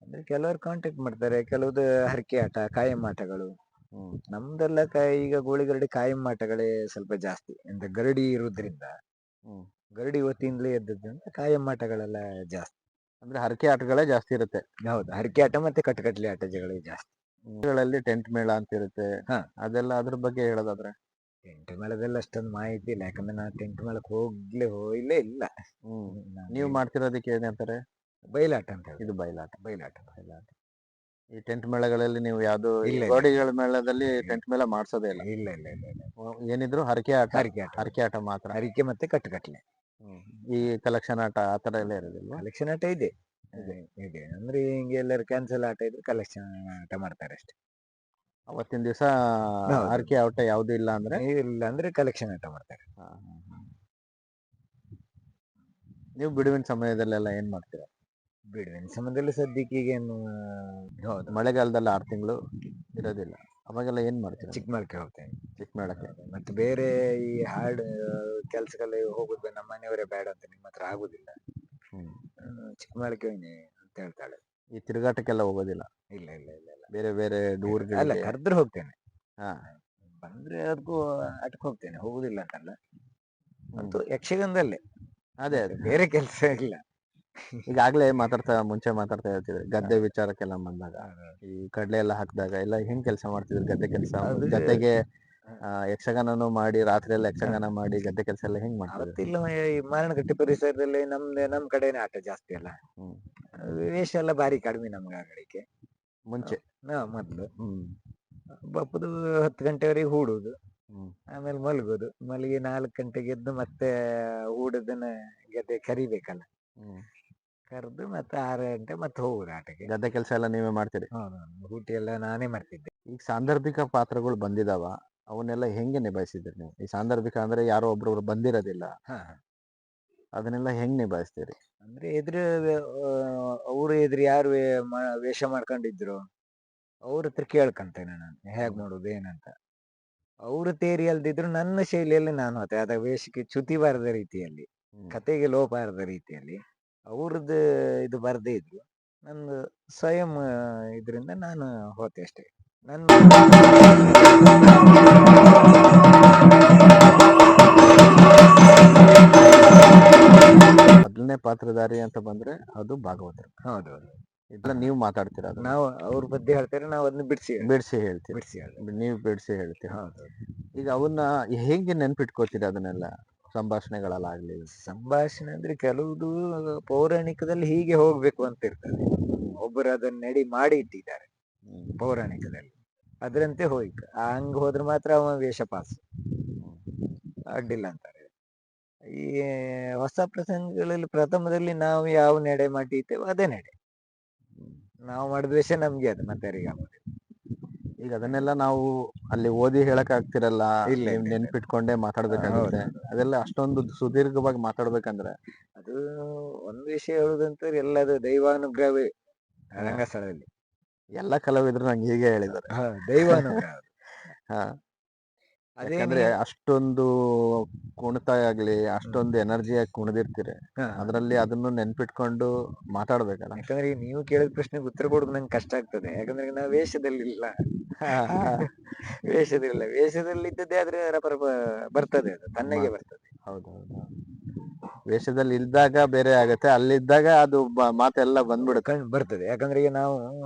ಅಂದ್ರೆ ಕೆಲವರು ಕಾಂಟ್ಯಾಕ್ಟ್ ಮಾಡ್ತಾರೆ, ಕೆಲವ್ದು ಹರಕೆ ಆಟ, ಕಾಯಂ ಆಟಗಳು. ಹ್ಮ್. ನಮ್ದೆಲ್ಲ ಈಗ ಗೋಳಿಗರಡಿ ಕಾಯಂ ಆಟಗಳೇ ಸ್ವಲ್ಪ ಜಾಸ್ತಿ, ಅಂದ್ರೆ ಗರಡಿ ಇರೋದ್ರಿಂದ ಹ್ಮ್. ಗರಡಿ ಹೊತ್ತಿಂದಲೇ ಎದ್ದದ್ರಿಂದ ಕಾಯಂ ಆಟಗಳೆಲ್ಲ ಜಾಸ್ತಿ. ಅಂದ್ರೆ ಹರಕೆ ಆಟಗಳೇ ಜಾಸ್ತಿ ಇರುತ್ತೆ. ಹೌದು, ಹರಕೆ ಆಟ ಮತ್ತೆ ಕಟ್ಟಕಟ್ಲೆ ಆಟಗಳೇ ಜಾಸ್ತಿ. ಗಳಲ್ಲಿ ಟೆಂಟ್ ಮೇಳ ಅಂತ ಇರುತ್ತೆ. ಹಾ. ಅದೆಲ್ಲ ಅದ್ರ ಬಗ್ಗೆ ಹೇಳೋದಾದ್ರೆ? ಟೆಂಟ್ ಮೇಳದೆಲ್ಲ ಅಷ್ಟೊಂದು ಮಾಹಿತಿ ಇಲ್ಲ, ಯಾಕಂದ್ರೆ ನಾನು ಟೆಂಟ್ ಮೇಳಕ್ಕೆ ಹೋಗ್ಲೇ ಇಲ್ಲ. ಹ್ಮ್. ನಾನು ನೀವು ಮಾಡ್ತಿರೋದಕ್ಕೆ ಏನಂತಾರೆ? ಬಯಲಾಟ ಅಂತ ಹೇಳಿ. ಇದು ಬಯಲಾಟ. ಬಯಲಾಟ. ಈ ಟೆಂಟ್ ಮೇಳಗಳಲ್ಲಿ ನೀವು ಯಾವ್ದು ಈ ಇಲ್ಲ, ಇಲ್ಲ. ಗೋಡಿಗಳ ಮೇಳದಲ್ಲಿ ಟೆಂಟ್ ಮೇಳ ಮಾಡ್ಸೋದೇ ಇಲ್ಲ? ಇಲ್ಲ ಇಲ್ಲ ಇಲ್ಲ ಇಲ್ಲ. ಏನಿದ್ರು ಹರಕೆ ಆಟ. ಹರಕೆ ಆಟ. ಹರಕೆ ಆಟ ಮಾತ್ರ. ಹರಿಕೆ ಮತ್ತೆ ಕಟ್ಟಕಟ್ಲೆ. ಈ ಕಲೆಕ್ಷನ್ ಆಟ ಆತರ ಎಲ್ಲ ಇರೋದಿಲ್ವಾ? ಕಲೆಕ್ಷನ್ ಆಟ ಇದೆ. ಇದೆ ಅಂದ್ರೆ ಹಿಂಗೆ ಎಲ್ಲರೂ ಕ್ಯಾನ್ಸಲ್ ಆಟ ಇದ್ರೆ ಕಲೆಕ್ಷನ್ ಆಟ ಮಾಡ್ತಾರೆ ಅಷ್ಟೇ. ಅವತ್ತಿನ ದಿವಸ ಹೌದು. ಹರಕೆ ಆಟ ಯಾವ್ದು ಇಲ್ಲ ಅಂದ್ರೆ ಇಲ್ಲ ಅಂದ್ರೆ ಕಲೆಕ್ಷನ್ ಆಟ ಮಾಡ್ತಾರೆ. ನೀವು ಬಿಡುವಿನ ಸಮಯದಲ್ಲೆಲ್ಲ ಏನ್ ಮಾಡ್ತೀರಾ? ಬಿಡುವಿನ ಸಮಯದಲ್ಲಿ ಸದ್ಯಕ್ಕೆ ಈಗೇನು. ಹೌದು, ಮಳೆಗಾಲದಲ್ಲಿ 6 ತಿಂಗಳು ಇರೋದಿಲ್ಲ, ಅವಾಗೆಲ್ಲ ಏನ್ ಮಾಡ್ತೀರಾ? ಚಿಕ್ಕಮಳಕ್ಕೆ ಹೋಗ್ತೇನೆ. ಚಿಕ್ಕಮೇಳಕ್ಕೆ. ಮತ್ತೆ ಬೇರೆ ಈ ಹಾಡು ಕೆಲ್ಸದಲ್ಲಿ ಹೋಗುದು ನಮ್ಮ ಮನೆಯವರೇ ಬೇಡ ಅಂತ, ನಿಮ್ಮ ಹತ್ರ ಆಗುದಿಲ್ಲ. ಹ್ಮ್. ಚಿಕ್ಕಮಳಕ್ಕೆ ಹೋಯ್ನಿ ಅಂತ ಹೇಳ್ತಾಳೆ. ಈ ತಿರುಗಾಟಕ್ಕೆಲ್ಲ ಹೋಗೋದಿಲ್ಲ? ಇಲ್ಲ ಇಲ್ಲ ಇಲ್ಲ ಇಲ್ಲ. ಬೇರೆ ಬೇರೆ ಅಲ್ಲ, ಟೂರ್ಗಳಿಗೆ? ಕರೆದ್ರೆ ಹೋಗ್ತೇನೆ. ಹಾ. ಬಂದ್ರೆ ಅದಕ್ಕೂ ಆಟಕ್ಕೆ ಹೋಗ್ತೇನೆ, ಹೋಗುದಿಲ್ಲ ಅಂತಲ್ಲ. ಅಂತೂ ಯಕ್ಷಗಾನದಲ್ಲೇ, ಅದೇ ಅದೇ. ಬೇರೆ ಕೆಲಸ ಇಲ್ಲ. ಈಗಾಗ್ಲೇ ಮುಂಚೆ ಮಾತಾಡ್ತಾ ಇರ್ತಿದ್ರಿ ಗದ್ದೆ ವಿಚಾರಕ್ಕೆಲ್ಲ ಬಂದಾಗ, ಈ ಕಡ್ಲೆ ಎಲ್ಲ ಹಾಕಿದಾಗ ಎಲ್ಲ ಹೆಂಗ್ ಕೆಲಸ ಮಾಡ್ತಿದ್ರು ಗದ್ದೆ ಕೆಲಸ? ಅದು- ಜೊತೆಗೆ ಯಕ್ಷಗಾನನು ಮಾಡಿ, ರಾತ್ರಿ ಎಲ್ಲ ಯಕ್ಷಗಾನ ಮಾಡಿ ಗದ್ದೆ ಕೆಲಸ ಎಲ್ಲ ಹೆಂಗ್ ಮಾಡ್ತಿದ್ರು? ಅವತ್ತಿಲ್ಲ ಈ ಮಾರಣಗಟ್ಟಿ ಪರಿಸರದಲ್ಲಿ ನಮ್ ಕಡೆನೆ ಆಟ ಜಾಸ್ತಿ ಅಲ್ಲ. ಹ್ಮ್. ವೇಷ ಎಲ್ಲ ಬಾರಿ ಕಡಿಮೆ ನಮ್ಗೆ ಆ ಕಡೆಗೆ. ಮುಂಚೆ. ಮೊದ್ಲು ಹ್ಮ್. ಬಪ್ಪದು 10 ಗಂಟೆವರೆಗೆ ಹೂಡುದು, ಹ್ಮ್. ಆಮೇಲೆ ಮಲಗುದು. ಮಲಗಿ 4 ಗಂಟೆಗೆ ಎದ್ದು ಮತ್ತೆ ಹೂಡದನ್ನ ಗದ್ದೆ ಕರಿಬೇಕಲ್ಲ, ಹ್ಮ್. ಕರೆದು ಮತ್ತೆ 6 ಗಂಟೆ ಮತ್ತೆ ಹೋಗುದು ಆಟಕ್ಕೆ. ಗದ್ದೆ ಕೆಲಸ ಎಲ್ಲ ನೀವೇ ಮಾಡ್ತೀರಿ? ಊಟಿ ಎಲ್ಲ ನಾನೇ ಮಾಡ್ತಿದ್ದೆ. ಈಗ ಸಾಂದರ್ಭಿಕ ಪಾತ್ರಗಳು ಬಂದಿದಾವ, ಅವನ್ನೆಲ್ಲ ಹೆಂಗೆ ನಿಭಾಯಿಸಿದ್ರಿ ನೀವು? ಈ ಸಾಂದರ್ಭಿಕ ಅಂದ್ರೆ ಯಾರೋ ಒಬ್ರೊಬ್ರು ಬಂದಿರೋದಿಲ್ಲ, ಹಾ, ಅದನ್ನೆಲ್ಲ ಹೆಂಗ್ ನಿಭಾಯಿಸ್ತೀರಿ? ಅಂದ್ರೆ ಅವ್ರು ಎದುರು ಯಾರು ವೇಷ ಮಾಡ್ಕೊಂಡಿದ್ರು ಅವ್ರ ಹತ್ರ ಕೇಳ್ಕಂತೇನೆ ನಾನು, ಹೇಗ್ ಮಾಡೋದು ಏನಂತ. ಅವ್ರು ತೇರಿ ಅಲ್ದಿದ್ರು ನನ್ನ ಶೈಲಿಯಲ್ಲಿ ನಾನು ಹೋತೆ, ಅದ ವೇಷಕ್ಕೆ ಚ್ಯುತಿ ಬಾರದ ರೀತಿಯಲ್ಲಿ, ಕತೆಗೆ ಲೋಪ ಬಾರದ ರೀತಿಯಲ್ಲಿ ಅವ್ರದ್ದು ಇದು ಬರ್ದೇ ಇದ್ರು ನಂದು ಸ್ವಯಂ ಇದರಿಂದ ನಾನು ಹೋತೆ ಅಷ್ಟೇ. ನನ್ನ ಮೊದಲನೇ ಪಾತ್ರಧಾರಿ ಅಂತ ಬಂದ್ರೆ ಅದು ಭಾಗವತರು. ಹೌದು, ಇದೆಲ್ಲ ನೀವು ಮಾತಾಡ್ತೀರ? ಅದನ್ನ ನಾವು ಅವ್ರ ಬಗ್ಗೆ ಹೇಳ್ತಾರೆ, ನಾವು ಅದನ್ನ ಬಿಡಿಸಿ ಹೇಳ್ತೀರಿ? ಬಿಡಿಸಿ ಹೇಳ್ತೀವಿ. ನೀವು ಬಿಡಿಸಿ ಹೇಳ್ತೀರಿ. ಹೌದು. ಈಗ ಅವನ್ನ ಹೇಗೆ ನೆನ್ಪಿಟ್ಕೋತೀರಿ ಅದನ್ನೆಲ್ಲ, ಸಂಭಾಷಣೆಗಳಲ್ಲಾಗ್ಲಿ? ಸಂಭಾಷಣೆ ಅಂದ್ರೆ ಕೆಲವುದು ಪೌರಾಣಿಕದಲ್ಲಿ ಹೀಗೆ ಹೋಗ್ಬೇಕು ಅಂತ ಇರ್ತದೆ, ಒಬ್ಬರು ಅದನ್ನ ನಡಿ ಮಾಡಿ ಇಟ್ಟಿದ್ದಾರೆ ಪೌರಾಣಿಕದಲ್ಲಿ, ಅದರಂತೆ ಹೋಯ್ತು. ಹಂಗ ಹೋದ್ರೆ ಮಾತ್ರ ಅವ ವೇಷ ಪಾಸ್, ಅಡ್ಡಿಲ್ಲ ಅಂತಾರೆ. ಈ ಹೊಸ ಪ್ರಸಂಗಗಳಲ್ಲಿ ಪ್ರಥಮದಲ್ಲಿ ನಾವು ಯಾವ ನಡೆ ಮಾಡಿದ್ದೇವೆ ಅದೇ ನಡೆ, ನಾವು ಮಾಡಿದ ವೇಷ ನಮ್ಗೆ ಅದು ಮತ್ತೆ ಯಾರಿಗೆ ಆಗೋದಿಲ್ಲ. ಈಗ ಅದನ್ನೆಲ್ಲ ನಾವು ಅಲ್ಲಿ ಓದಿ ಹೇಳಕ್ ಆಗ್ತಿರಲ್ಲ, ಇಲ್ಲ, ನೀವು ಇಲ್ಲ. ನೆನ್ಪಿಟ್ಕೊಂಡೇ ಮಾತಾಡ್ಬೇಕಾಗುತ್ತೆ. ಅದೆಲ್ಲ ಅಷ್ಟೊಂದು ಸುದೀರ್ಘವಾಗಿ ಮಾತಾಡ್ಬೇಕಂದ್ರೆ ಅದು ಒಂದು ವಿಷಯ ಹೇಳುದಂತ ಎಲ್ಲದು ದೈವಾನುಗ್ರಹವೇ ರಂಗಸ್ಥಳದಲ್ಲಿ. ಎಲ್ಲ ಕಲಾವಿದ್ರು ನಂಗೆ ಹೀಗೆ ಹೇಳಿದ್ದಾರೆ. ದೈವಾನುಗ್ರಹ. ಹಾ. ಅದೇ ಯಾಕಂದ್ರೆ ಅಷ್ಟೊಂದು ಕುಣಿತ ಆಗ್ಲಿ, ಅಷ್ಟೊಂದು ಎನರ್ಜಿಯಾಗಿ ಕುಣಿದಿರ್ತೀರಿ, ಅದ್ರಲ್ಲಿ ಅದನ್ನು ನೆನ್ಪಿಟ್ಕೊಂಡು ಮಾತಾಡ್ಬೇಕಲ್ಲ. ಯಾಕಂದ್ರೆ ಈಗ ನೀವು ಕೇಳಿದ ಪ್ರಶ್ನೆಗೆ ಉತ್ತರ ಕೊಡೋದು ನಂಗೆ ಕಷ್ಟ ಆಗ್ತದೆ, ಯಾಕಂದ್ರೆ ನಾವು ವೇಷದಲ್ಲಿ ಇಲ್ಲ. ವೇಷದಲ್ಲಿ ಇದ್ದದ್ದೇ ಆದ್ರೆ ರಪರಪ ಬರ್ತದೆ, ಅದು ತನ್ನಗೆ ಬರ್ತದೆ. ಹೌದೌದು. ವೇಷದಲ್ಲಿ ಇದ್ದಾಗ ಬೇರೆ ಆಗತ್ತೆ, ಅಲ್ಲಿದ್ದಾಗ ಅದು ಮಾತೆಲ್ಲ ಬಂದ್ಬಿಡುತ್ತೆ. ಬರ್ತದೆ. ಯಾಕಂದ್ರೆ ಈಗ ನಾವು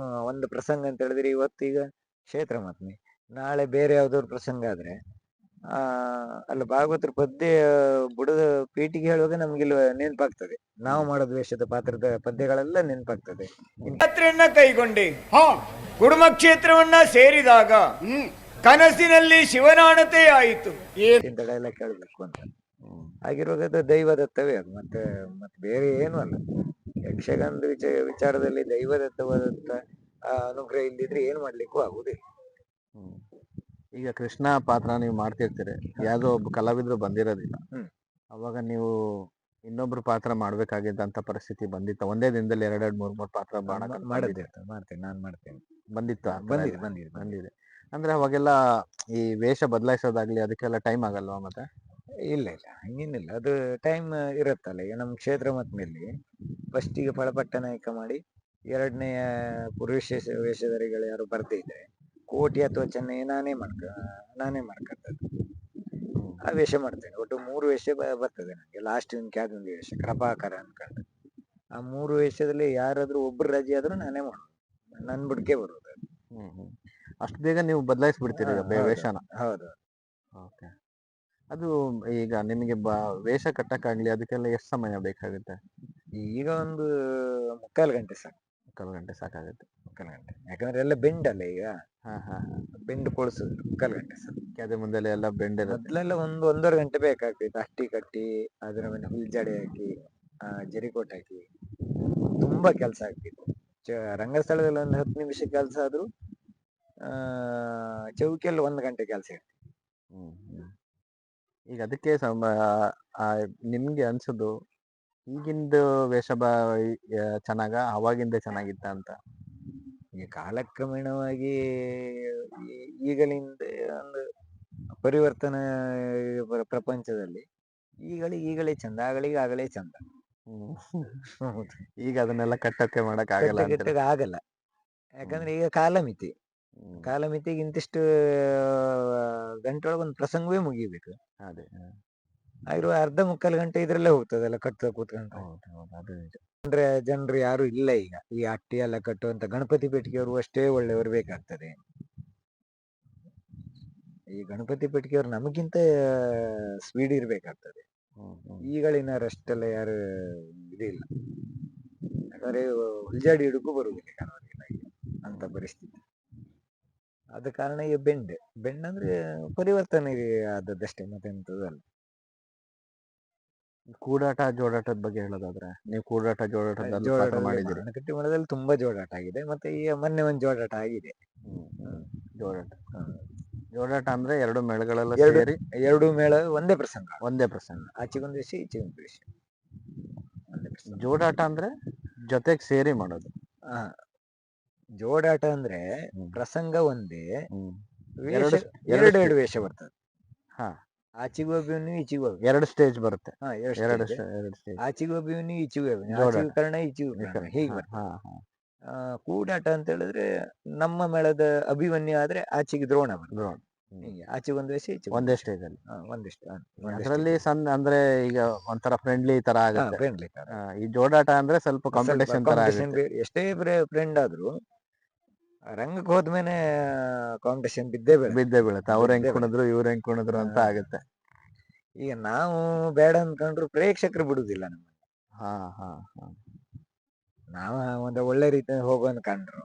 ಒಂದು ಪ್ರಸಂಗ ಅಂತ ಹೇಳಿದ್ರೆ, ಇವತ್ತು ಈಗ ಕ್ಷೇತ್ರ ಮಹಾತ್ಮೆ. ನಾಳೆ ಬೇರೆ ಯಾವ್ದಾದ್ರು ಪ್ರಸಂಗ ಆದ್ರೆ ಆ ಅಲ್ಲ ಭಾಗವತರ ಪದ್ಯ ಬುಡದ ಪೀಠಿಗೆ ಹೇಳುವಾಗ ನಮ್ಗೆ ಇಲ್ಲಿ ನೆನಪಾಗ್ತದೆ. ನಾವು ಮಾಡೋ ದ್ವೇಷದ ಪಾತ್ರದ ಪದ್ಯಗಳೆಲ್ಲ ನೆನಪಾಗ್ತದೆ. ಯಾತ್ರೆಯನ್ನ ಕೈಗೊಂಡೆ ಹಾ ಕುಡುಮ ಕ್ಷೇತ್ರವನ್ನ ಸೇರಿದಾಗ ಕನಸಿನಲ್ಲಿ ಶಿವನಾಣತೆ ಆಯಿತು. ಇಂಥ ಡೈಲಾಗ್ ಕೇಳಬೇಕು ಅಂತ ಆಗಿರುವಾಗ ಅದು ದೈವದತ್ತವೇ ಅದು. ಮತ್ತೆ ಮತ್ತೆ ಬೇರೆ ಏನು ಅಲ್ಲ. ಯಕ್ಷಗಾನದ ವಿಚಾರದಲ್ಲಿ ದೈವದತ್ತವಾದಂತ ಅನುಗ್ರಹ ಇಲ್ದಿದ್ರೆ ಏನ್ ಮಾಡ್ಲಿಕ್ಕೂ ಆಗುದಿಲ್ಲ. ಈಗ ಕೃಷ್ಣ ಪಾತ್ರ ನೀವು ಮಾಡ್ತಿರ್ತೀರಿ, ಯಾವ್ದೋ ಒಬ್ಬ ಕಲಾವಿದ್ರು ಬಂದಿರೋದಿಲ್ಲ, ಹ್ಮ್. ಅವಾಗ ನೀವು ಇನ್ನೊಬ್ರು ಪಾತ್ರ ಮಾಡ್ಬೇಕಾಗಿದ್ದಂತ ಪರಿಸ್ಥಿತಿ ಬಂದಿತ್ತ? ಒಂದೇ ದಿನದಲ್ಲಿ ಎರಡೆರಡು ಮೂರ್ ಪಾತ್ರ ಮಾಡದ್ದೆ ಮಾಡ್ತೇನೆ, ನಾನ್ ಮಾಡ್ತೇನೆ. ಬಂದಿತ್ತು? ಬಂದಿದೆ ಬಂದಿದೆ ಬಂದಿದೆ. ಬಂದಿದೆ ಅಂದ್ರೆ ಅವಾಗೆಲ್ಲ ಈ ವೇಷ ಬದಲಾಯಿಸೋದಾಗ್ಲಿ ಅದಕ್ಕೆಲ್ಲ ಟೈಮ್ ಆಗಲ್ವಾ? ಮತ್ತೆ ಇಲ್ಲ ಇಲ್ಲ ಹಂಗೇನಿಲ್ಲ, ಅದು ಟೈಮ್ ಇರುತ್ತಲ್ಲ. ಈಗ ನಮ್ಮ ಕ್ಷೇತ್ರ ಮತ್ನಲ್ಲಿ ಫಸ್ಟಿಗೆ ಫಳಪಟ್ಟ ನಾಯಕ ಮಾಡಿ, ಎರಡನೆಯ ಪುರುಷ ವೇಷಧಾರಿಗಳು ಯಾರು ಬರ್ದೇ ಇದ್ರೆ ಕೋಟಿ ಅಥವಾ ಚೆನ್ನೈ ನಾನೇ ಮಾಡ್ಕೊಂಡದ್ದು. ಆ ವೇಷ ಮಾಡ್ತೇನೆ. ಒಟ್ಟು 3 ವೇಷ ಬರ್ತದೆ ನಂಗೆ. ಲಾಸ್ಟ್ ಒಂದು ವೇಷ ಕೃಪಾಕರ ಅನ್ಕೊಂಡು. ಆ 3 ವೇಷದಲ್ಲಿ ಯಾರಾದ್ರೂ ಒಬ್ರು ರಜೆ ಆದ್ರೂ ನಾನೇ ಮಾಡೋದು, ನನ್ ಬುಡ್ಕೆ ಬರುದು. ಅಷ್ಟು ಬೇಗ ನೀವು ಬದಲಾಯಿಸ್ಬಿಡ್ತೀರಿ ವೇಷನ? ಹೌದು. ಓಕೆ. ಅದು ಈಗ ನಿಮಗೆ ವೇಷ ಕಟ್ಟಕ್ಕಾಗ್ಲಿ ಅದಕ್ಕೆಲ್ಲ ಎಷ್ಟು ಸಮಯ ಬೇಕಾಗುತ್ತೆ? ಈಗ ಒಂದು 3/4 ಗಂಟೆ ಸಾಕು. 3/4 ಗಂಟೆ ಸಾಕಾಗುತ್ತೆ. 3/4 ಗಂಟೆ, ಯಾಕಂದ್ರೆ ಎಲ್ಲ ಬೆಂಡಲ್ಲ ಈಗ. ಬೆಂಡ್ ಕೊಳ್ಸುದು 3/4 ಗಂಟೆ ಸಾಕು. ಅದೇ ಮುಂದೆಲ್ಲ ಎಲ್ಲ ಬೆಂಡ್ ಇರುತ್ತೆ. ಮೊದ್ಲೆಲ್ಲ 1-1.5 ಗಂಟೆ ಬೇಕಾಗ್ತಿತ್ತು. ಅಟ್ಟಿ ಕಟ್ಟಿ ಅದ್ರ ಮೇಲೆ ಹುಲ್ಜಡೆ ಹಾಕಿ ಜರಿಕೋಟ್ ಹಾಕಿ ತುಂಬಾ ಕೆಲಸ ಆಗ್ತಿತ್ತು. ರಂಗಸ್ಥಳದಲ್ಲಿ ಒಂದು 10 ನಿಮಿಷ ಕೆಲಸ ಆದ್ರೂ ಚೌಕಿಯಲ್ಲಿ 1 ಗಂಟೆ ಕೆಲಸ ಇರ್ತದೆ. ಈಗ ಅದಕ್ಕೆ ನಿಮ್ಗೆ ಅನ್ಸುದು ಈಗಿಂದ ವೇಷ ಚೆನ್ನಾಗ ಅವಾಗಿಂದ ಚೆನ್ನಾಗಿತ್ತ ಅಂತ? ಈಗ ಕಾಲಕ್ರಮೇಣವಾಗಿ ಈಗಲಿಂದ ಒಂದು ಪರಿವರ್ತನೆ ಪ್ರಪಂಚದಲ್ಲಿ ಈಗಳೇ ಚಂದ, ಆಗಲೇ ಚಂದ. ಈಗ ಅದನ್ನೆಲ್ಲ ಕಟ್ಟಕ್ಕೆ ಮಾಡಕ್ ಆಗಲ್ಲ. ಆಗಲ್ಲ, ಯಾಕಂದ್ರೆ ಈಗ ಕಾಲಮಿತಿಗೆ ಇಂತಿಷ್ಟು ಗಂಟೆಯೊಳಗೆ ಒಂದು ಪ್ರಸಂಗವೇ ಮುಗಿಬೇಕು. ಅದೇ ಆದ್ರೂ 1/2-3/4 ಗಂಟೆ ಇದ್ರಲ್ಲೇ ಹೋಗ್ತದೆಲ್ಲ ಕಟ್ತಾ ಕೂತ್ಕೊಂಡು. ಅಂದ್ರೆ ಜನರು ಯಾರು ಇಲ್ಲ ಈಗ. ಈ ಅಟ್ಟಿ ಎಲ್ಲ ಕಟ್ಟುವಂತ ಗಣಪತಿ ಪೆಟ್ಟಿಗೆಯವರು ಅಷ್ಟೇ ಒಳ್ಳೆಯವರು ಬೇಕಾಗ್ತದೆ. ಈ ಗಣಪತಿ ಪೆಟ್ಟಿಗೆಯವರು ನಮಗಿಂತ ಸ್ಪೀಡ್ ಇರ್ಬೇಕಾಗ್ತದೆ. ಈಗಳಿನರಷ್ಟೆಲ್ಲ ಯಾರು ಇದಿಲ್ಲ, ಯಾಕಂದ್ರೆ ಹುಲ್ಜಾಡಿ ಹಿಡುಕು ಬರುವುದಿಲ್ಲ ಕಣವರಿಗೆಲ್ಲ ಈಗ ಅಂತ ಪರಿಸ್ಥಿತಿ. ಆದ ಕಾರಣ ಈಗ ಬೆಂಡ್ ಅಂದ್ರೆ ಪರಿವರ್ತನೆ ಆದದ್ದಷ್ಟೇ, ಮತ್ತೆಂತದಲ್ಲ. ಕೂಡಾಟ ಜೋಡಾಟದ ಬಗ್ಗೆ ಹೇಳೋದಾದ್ರೆ, ನೀವು ಕೂಡಾಟ ಜೋಡಾಟದಲ್ಲಿ ಪಾತ್ರ ಮಾಡಿದ್ದೀರಿ. ಆಣಕಟ್ಟಿ ಮೇಳದಲ್ಲಿ ತುಂಬಾ ಜೋಡಾಟ ಆಗಿದೆ. ಮತ್ತೆ ಈ ಮೊನ್ನೆ ಒಂದು ಜೋಡಾಟ ಆಗಿದೆ. ಜೋಡಾಟ ಅಂದ್ರೆ ಎರಡು ಮೇಳಗಳೆಲ್ಲ ಸೇರಿ ಎರಡು ಮೇಳ ಒಂದೇ ಪ್ರಸಂಗ. ಆಚೆಗೊಂದು ವೇಷ ಈಚೆಗೊಂದು ವೇಷ. ಜೋಡಾಟ ಅಂದ್ರೆ ಜೊತೆಗೆ ಸೇರಿ ಮಾಡೋದು. ಜೋಡಾಟ ಅಂದ್ರೆ ಪ್ರಸಂಗ ಒಂದೇ, ಎರಡು ವೇಷ ಬರ್ತದೆ. ಆಚೆಗೊಬ್ಬನು ಈಚೆಗೂ ಎರಡು ಸ್ಟೇಜ್ ಬರುತ್ತೆ. ಎರಡು ಆಚೆಗೊಬ್ಬನು ಈಚೆಗೂ ಆಚೆಗೂ ಕರ್ಣ ಈಚೆಗೂ ಹೀಗೆ ಬರ್ತದೆ. ಕೂಡಾಟ ಅಂತ ಹೇಳಿದ್ರೆ ನಮ್ಮ ಮೇಳದ ಅಭಿಮನ್ಯು ಆದ್ರೆ ಆಚೆಗೆ ದ್ರೋಣ ಬರ್ತದೆ. ಆಚೆಗೆ ಒಂದು ವೇಷ ಈಚೆಗೆ ಒಂದೇ ಸ್ಟೇಜ್ ಅಲ್ಲಿ ಒಂದರಲ್ಲಿ ಸಣ್ಣ ಅಂದ್ರೆ ಈಗ ಒಂಥರ ಫ್ರೆಂಡ್ಲಿ ತರ ಆಗುತ್ತೆ. ಫ್ರೆಂಡ್ಲಿ ತರ. ಈ ಜೋಡಾಟ ಅಂದ್ರೆ ಸ್ವಲ್ಪ ಕಾಂಪಿಟೇಷನ್ ತರ ಆಗುತ್ತೆ. ಎಷ್ಟೇ ಫ್ರೆಂಡ್ ಆದ್ರೂ ರಂಗಕ್ಕೆ ಹೋದ್ಮೇಲೆ ಕಾಂಪಿಟೇಷನ್ ಬಿದ್ದೇ ಬೀಳುತ್ತೆ. ಅವ್ರ ಹೆಂಗ್ ಕುಣಿದ್ರು ಇವ್ರ ಹೆಂಗ್ ಕುಣಿದ್ರು ಅಂತ ಆಗುತ್ತೆ. ಈಗ ನಾವು ಬೇಡ ಅನ್ಕೊಂಡ್ರು ಪ್ರೇಕ್ಷಕರು ಬಿಡುದಿಲ್ಲ ನಮ್ಮನ್ನು. ನಾವು ಒಂದು ಒಳ್ಳೆ ರೀತಿ ಹೋಗೋ ಅನ್ಕೊಂಡ್ರು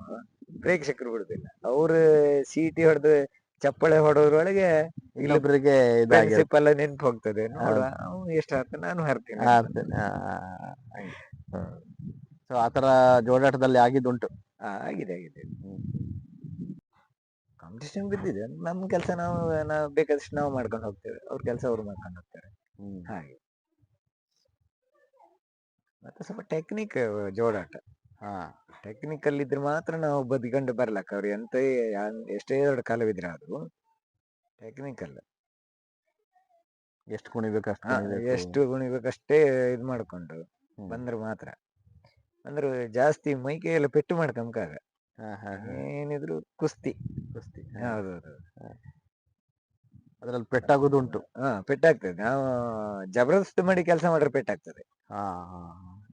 ಪ್ರೇಕ್ಷಕರು ಬಿಡುದಿಲ್ಲ. ಅವ್ರು ಸೀಟಿ ಹೊಡೆದು ಚಪ್ಪಳೆ ಹೊಡೋದ್ರೊಳಗೆ ಇಲ್ಲೊಬ್ರಿಗೆ ಎಲ್ಲ ನೆನ್ಪು ಹೋಗ್ತದೆ. ನೋಡುವ ಅವ್ನು ಎಷ್ಟು ಹಾರ್ತಾನೆ ನಾನು ಹಾರ್ತೀನಿ. ಸೊ ಆತರ ಜೋಡಾಟದಲ್ಲಿ ಆಗಿದ್ದುಂಟು. ಆಗಿದೆ. ಕಾಂಪಿಟೇಷನ್ ಬಿದ್ದಿದೆ. ನಮ್ ಕೆಲಸ ನಾವು ಬೇಕಾದಷ್ಟು ನಾವು ಮಾಡ್ಕೊಂಡು ಹೋಗ್ತೇವೆ, ಅವ್ರ ಕೆಲಸ ಅವ್ರು ಮಾಡ್ಕೊಂಡು ಹೋಗ್ತಾರೆ. ಹಾಗೆ ಮತ್ತೆ ಸ್ವಲ್ಪ ಟೆಕ್ನಿಕ್ ಜೋಡಾಟ. ಟೆಕ್ನಿಕಲ್ ಇದ್ರೆ ಮಾತ್ರ ನಾವು ಬದಿಗಂಡು ಬರ್ಲಕ್ಕ. ಅವ್ರು ಎಷ್ಟೇ ದೊಡ್ಡ ಕಲಾವಿದ್ರೆ ಆದ್ರೂ ಟೆಕ್ನಿಕಲ್ ಎಷ್ಟು ಕುಣಿಬೇಕಷ್ಟೇ ಇದ್ ಮಾಡ್ಕೊಂಡು ಬಂದ್ರೆ ಮಾತ್ರ. ಅಂದ್ರೆ ಜಾಸ್ತಿ ಮೈಕೈ ಎಲ್ಲ ಪೆಟ್ಟು ಮಾಡ್ಕೊಂಬಾಗ ಏನಿದ್ರು ಕುಸ್ತಿ. ಹೌದೌದು. ಅದ್ರಲ್ಲಿ ಪೆಟ್ಟಾಗೋದುಂಟು. ಪೆಟ್ಟಾಗ್ತದೆ. ನಾವು ಜಬರ್ದಸ್ತ್ ಮಾಡಿ ಕೆಲಸ ಮಾಡ್ರೆ ಪೆಟ್ಟಾಗ್ತದೆ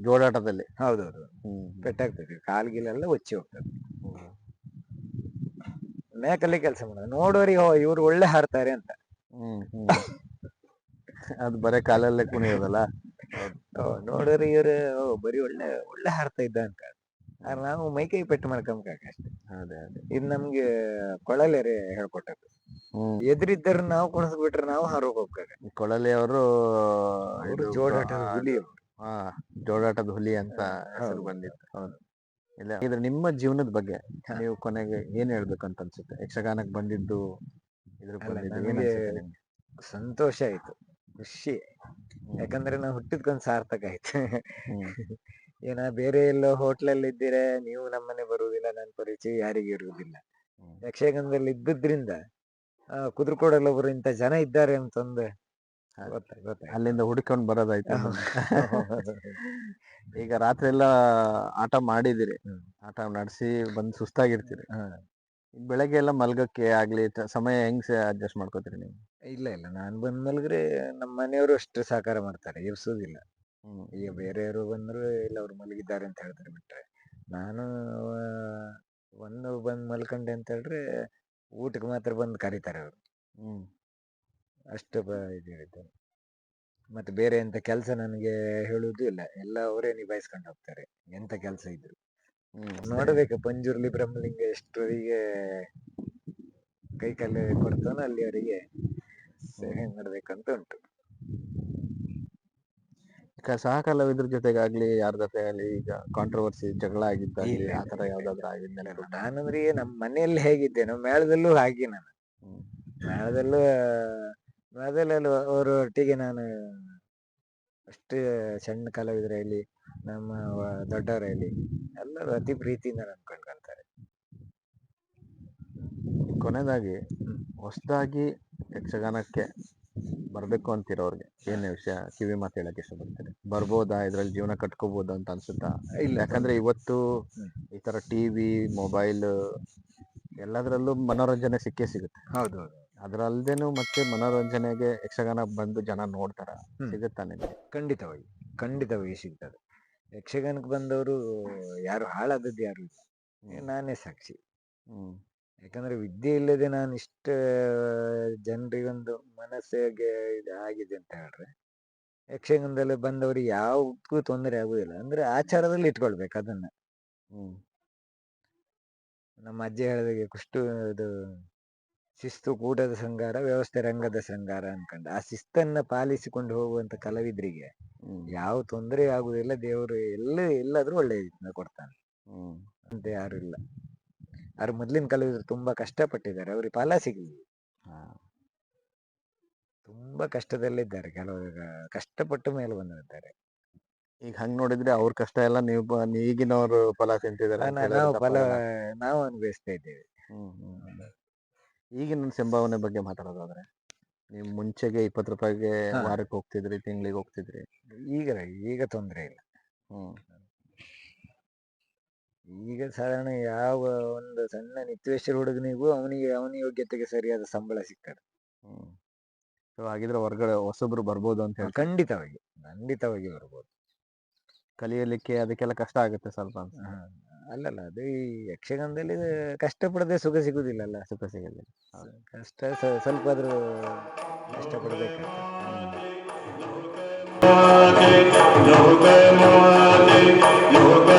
ಜೋಡಾಟದಲ್ಲಿ. ಹೌದೌದು, ಪೆಟ್ಟಾಗ್ತದೆ. ಕಾಲ್ಗಿಲೆಲ್ಲ ಒಚ್ಚಿ ಹೋಗ್ತದೆ. ಮ್ಯಾಕಲ್ಲಿ ಕೆಲಸ ಮಾಡೋದು, ನೋಡೋರಿಗೆ ಓ ಇವ್ರು ಒಳ್ಳೆ ಹಾರ್ತಾರೆ ಅಂತ. ಅದು ಬರೇ ಕಾಲಲ್ಲೇ ಕುಣಿಯೋದಲ್ಲ. ನೋಡೋರಿಗೆ ಇವ್ರು ಬರೀ ಒಳ್ಳೆ ಒಳ್ಳೆ ಹಾರ್ತಾ ಇದ್ದ ಅಂತ. ಆದ್ರೆ ನಾವು ಮೈಕೈ ಪೆಟ್ಟು ಮಾಡ್ಕೊಂಬೇಕಾಗ ಅಷ್ಟೇ. ಅದೇ ಅದೇ. ಇದು ನಮ್ಗೆ ಕೊಳಲೇರೆ ಹೇಳ್ಕೊಟ್ಟದ್ದು. ಎದುರಿದ್ದರು ನಾವು ಕುಣಿಸ್ಬಿಟ್ರೆ ನಾವು ಹಾರೋಕ್ ಹೋಗ್ಬೇಕಾಗ. ಕೊಳಲೆ ಅವರು ಅವರು ಜೋಡಾಟದ ಹುಲಿ ಅವ್ರು. ಜೋಡಾಟದ ಹುಲಿ ಅಂತ ಹೆಸರು ಬಂದಿತ್ತು. ಇಲ್ಲ ಇದ್ರ ನಿಮ್ಮ ಜೀವನದ ಬಗ್ಗೆ ನೀವು ಕೊನೆಗೆ ಏನ್ ಹೇಳ್ಬೇಕಂತ ಅನ್ಸುತ್ತೆ? ಯಕ್ಷಗಾನಕ್ಕೆ ಬಂದಿದ್ದು ಇದ್ರ ಬಂದಿದ್ದು ಏನ್ ಅನ್ಸುತ್ತೆ ನಿಮ್ಗೆ? ಸಂತೋಷ ಆಯ್ತು, ಖುಷಿ. ಯಾಕಂದ್ರೆ ನಾವು ಹುಟ್ಟಿದ್ಕೊಂದ್ ಸಾರ್ಥಕ ಆಯ್ತು. ಏನ ಬೇರೆ ಎಲ್ಲೋ ಹೋಟ್ಲಲ್ಲಿ ಇದ್ದೀರಾ ನೀವು ನಮ್ಮನೆ ಬರುವುದಿಲ್ಲ, ನನ್ನ ಪರಿಚಯ ಯಾರಿಗೂ ಇರುವುದಿಲ್ಲ. ಯಕ್ಷಗಾನದಲ್ಲಿ ಇದ್ದುದ್ರಿಂದ ಕುದುರ್ಕೋಡಲ್ಲಿ ಒಬ್ರು ಇಂಥ ಜನ ಇದ್ದಾರೆ ಅಂತಂದು ಗೊತ್ತಾಯ್ತು. ಅಲ್ಲಿಂದ ಹುಡುಕೊಂಡ್ ಬರೋದಾಯ್ತು. ಈಗ ರಾತ್ರಿ ಎಲ್ಲ ಆಟ ಮಾಡಿದಿರಿ, ಆಟ ನಡೆಸಿ ಬಂದ್ ಸುಸ್ತಾಗಿರ್ತೀರಿ. ಬೆಳಗ್ಗೆ ಎಲ್ಲ ಮಲ್ಗಕ್ಕೆ ಆಗ್ಲಿ ಸಮಯ ಹೆಂಗ್ ಅಡ್ಜಸ್ಟ್ ಮಾಡ್ಕೋತೀರಿ ನೀವು? ಇಲ್ಲ ನಾನ್ ಬಂದ್ ಮಲ್ಗ್ರೆ ನಮ್ಮ ಮನೆಯವರು ಅಷ್ಟು ಸಹಕಾರ ಮಾಡ್ತಾರೆ, ಇರ್ಸೋದಿಲ್ಲ. ಈಗ ಬೇರೆಯವರು ಬಂದ್ರು ಇಲ್ಲ ಅವ್ರು ಮಲಗಿದ್ದಾರೆ ಅಂತ ಹೇಳ್ತಾರೆ. ಬಿಟ್ರೆ ನಾನು ಬಂದ್ ಮಲ್ಕೊಂಡೆ ಅಂತ ಹೇಳಿದ್ರೆ ಊಟಕ್ಕೆ ಮಾತ್ರ ಬಂದು ಕರೀತಾರೆ ಅವರು. ಅಷ್ಟು ಇದಿದ್ದಾರೆ. ಮತ್ತೆ ಬೇರೆ ಎಂತ ಕೆಲಸ ನನಗೆ ಹೇಳುವುದು ಇಲ್ಲ, ಎಲ್ಲ ಅವರೇ ನಿಭಾಯಿಸ್ಕೊಂಡು ಹೋಗ್ತಾರೆ ಎಂತ ಕೆಲಸ ಇದ್ರು. ನೋಡ್ಬೇಕು ಪಂಜುರ್ಲಿ ಬ್ರಹ್ಮಲಿಂಗ ಎಷ್ಟರಿಗೆ ಕೈ ಕಾಲು ಕೊಡ್ತಾನೋ ಅಲ್ಲಿಯವರಿಗೆ ಮಾಡ್ಬೇಕಂತ ಉಂಟು. ಸಹ ಕಲಾವಿದ್ರ ಜೊತೆಗಾಗ್ಲಿ ಯಾರ ಜೊತೆ ಆಗ್ಲಿ ಈಗ ಕಾಂಟ್ರವರ್ಸಿ ಜಗಳ ಆಗಿದ್ದಾಗ್ಲಿ ಆತರ ಯಾವ್ದಾದ್ರು ಆಗಿದ್ಮೇಲೆ? ನಾನಂದ್ರೆ ನಮ್ಮ ಮನೆಯಲ್ಲಿ ಹೇಗಿದ್ದೇನೋ ಮೇಳದಲ್ಲೂ ಹಾಗೆ ನಾನು. ಮೇಳದಲ್ಲೂ ಅವರೊಟ್ಟಿಗೆ ನಾನು ಅಷ್ಟೇ ಸಣ್ಣ ಕಲಾವಿದರಲ್ಲಿ ನಮ್ಮ ದೊಡ್ಡವರಲ್ಲಿ ಎಲ್ಲರೂ ಅತಿ ಪ್ರೀತಿಯಿಂದ ನನ್ಕೊಂಡ್ಕೊಂತಾರೆ. ಕೊನೆಯದಾಗಿ ಹೊಸದಾಗಿ ಯಕ್ಷಗಾನಕ್ಕೆ ಬರ್ಬೇಕು ಅಂತಿರೋರ್ಗೆ ಏನ್ ವಿಷಯ ಕಿವಿ ಮಾತು ಹೇಳಕ್ ಇಷ್ಟಪಡ್ತೀರಿ? ಬರ್ಬೋದಾ, ಇದ್ರಲ್ಲಿ ಜೀವನ ಕಟ್ಕೋಬೋದಾ ಅಂತ ಅನ್ಸುತ್ತಾ? ಇಲ್ಲ, ಯಾಕಂದ್ರೆ ಇವತ್ತು ಈ ತರ ಟಿವಿ ಮೊಬೈಲ್ ಎಲ್ಲದ್ರಲ್ಲೂ ಮನೋರಂಜನೆ ಸಿಕ್ಕೇ ಸಿಗುತ್ತೆ. ಹೌದು. ಅದ್ರಲ್ದೇನು ಮತ್ತೆ ಮನೋರಂಜನೆಗೆ ಯಕ್ಷಗಾನ ಬಂದು ಜನ ನೋಡ್ತಾರ, ಸಿಗುತ್ತಾ ನಿಮ್ಗೆ? ಖಂಡಿತವಾಗಿ ಸಿಗ್ತದೆ. ಯಕ್ಷಗಾನಕ್ಕೆ ಬಂದವರು ಯಾರು ಹಾಳಾದದ್ದು ಯಾರು ಇಲ್ಲ, ನಾನೇ ಸಾಕ್ಷಿ. ಯಾಕಂದ್ರೆ ವಿದ್ಯೆ ಇಲ್ಲದೆ ನಾನು ಇಷ್ಟ ಜನರಿಗೊಂದು ಮನಸ್ಸಿಗೆ ಇದು ಆಗಿದೆ ಅಂತ ಹೇಳಿದ್ರೆ, ಯಕ್ಷಗಾನದಲ್ಲಿ ಬಂದವರಿಗೆ ಯಾವಕ್ಕೂ ತೊಂದರೆ ಆಗುದಿಲ್ಲ. ಅಂದ್ರೆ ಆಚಾರದಲ್ಲಿ ಇಟ್ಕೊಳ್ಬೇಕು ಅದನ್ನ. ನಮ್ಮ ಅಜ್ಜಿ ಹೇಳಿದಾಗೆ ಕುಷ್ಟು ಇದು ಶಿಸ್ತು ಕೂಟದ ಶೃಂಗಾರ, ವ್ಯವಸ್ಥೆ ರಂಗದ ಶೃಂಗಾರ ಅನ್ಕೊಂಡು ಆ ಶಿಸ್ತನ್ನ ಪಾಲಿಸಿಕೊಂಡು ಹೋಗುವಂತ ಕಲಾವಿದರಿಗೆ ಯಾವ ತೊಂದರೆ ಆಗುದಿಲ್ಲ. ದೇವರು ಎಲ್ಲಾದ್ರೂ ಒಳ್ಳೆ ಇದನ್ನ ಕೊಡ್ತಾನೆ ಅಂತ ಯಾರು ಇಲ್ಲ. ಅವ್ರ ಮೊದ್ಲಿನ ಕಲಾವಿದರು ತುಂಬಾ ಕಷ್ಟಪಟ್ಟಿದ್ದಾರೆ, ಅವ್ರಿಗೆ ಫಲ ಸಿಗಲಿಲ್ಲ. ತುಂಬಾ ಕಷ್ಟದಲ್ಲಿದ್ದಾರೆ, ಕೆಲವರು ಕಷ್ಟಪಟ್ಟು ಮೇಲೆ ಬಂದಿದ್ದಾರೆ. ಈಗ ಹಂಗ್ ನೋಡಿದ್ರೆ ಅವ್ರ ಕಷ್ಟ ಎಲ್ಲ ಈಗಿನವರು ಫಲ ತಿಂತಿದ್ದಾರೆ, ನಾವು ಅನುಭವಿಸ್ತಾ ಇದ್ದೇವೆ. ಈಗಿನ ಸಂಭಾವನೆ ಬಗ್ಗೆ ಮಾತಾಡೋದಾದ್ರೆ, ನೀವು ಮುಂಚೆಗೆ 20 ರೂಪಾಯಿಗೆ ವಾರಕ್ಕೆ ಹೋಗ್ತಿದ್ರಿ, ತಿಂಗಳಿಗೆ ಹೋಗ್ತಿದ್ರಿ. ಈಗ ತೊಂದ್ರೆ ಇಲ್ಲ. ಈಗ ಸಾಧಾರಣ ಯಾವ ಒಂದು ಸಣ್ಣ ನಿತ್ಯೇಶ್ವರ ಹುಡುಗನಿಗೂ ಅವನ ಯೋಗ್ಯತೆಗೆ ಸರಿಯಾದ ಸಂಬಳ ಸಿಗ್ತದೆ. ಹಾಗಿದ್ರೆ ಹೊರಗಡೆ ಹೊಸಬ್ರು ಬರ್ಬೋದು ಅಂತ ಹೇಳಿ? ಖಂಡಿತವಾಗಿ ಬರ್ಬೋದು. ಕಲಿಯಲಿಕ್ಕೆ ಅದಕ್ಕೆಲ್ಲ ಕಷ್ಟ ಆಗುತ್ತೆ ಸ್ವಲ್ಪ? ಅಲ್ಲಲ್ಲ, ಅದು ಈ ಯಕ್ಷಗಾನದಲ್ಲಿ ಕಷ್ಟಪಡದೆ ಸುಖ ಸಿಗುದಿಲ್ಲಲ್ಲ. ಸುಖ ಸಿಗಲ್ಲ, ಕಷ್ಟ ಸ್ವಲ್ಪ ಆದ್ರೂ ಕಷ್ಟಪಡ್ಬೇಕಾಗ್ತದೆ. ಯೋಗ